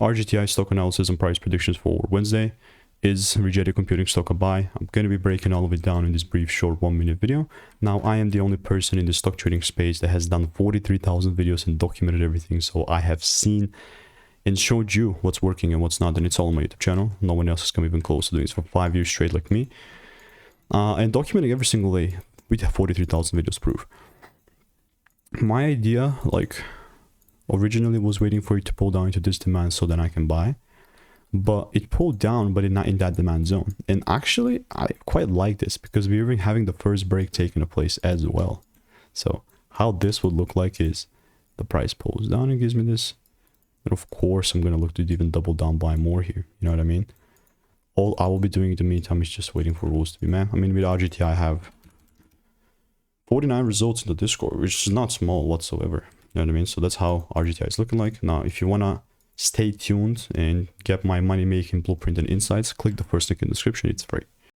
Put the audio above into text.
RGTI stock analysis and price predictions for Wednesday. Is Rigetti Computing stock a buy? I'm going to be breaking all of it down in this brief short 1-minute video. Now, I am the only person in the stock trading space that has done 43,000 videos and documented everything. So I have seen and showed you what's working and what's not, and it's all on my YouTube channel. No one else has come even close to doing this for 5 years straight like me. And documenting every single day with 43,000 videos proof. My idea, like, originally was waiting for it to pull down into this demand so then I can buy. But it pulled down, but not in that demand zone. And actually, I quite like this because we're even having the first break taking place as well. So how this would look like is the price pulls down and gives me this. And of course, I'm going to look to even double down buy more here. You know what I mean? All I will be doing in the meantime is just waiting for rules to be met. I mean, with RGTI, I have 49 results in the Discord, which is not small whatsoever. You know what I mean? So that's how RGTI is looking like. Now, if you want to stay tuned and get my money making blueprint and insights, click the first link in the description. It's free.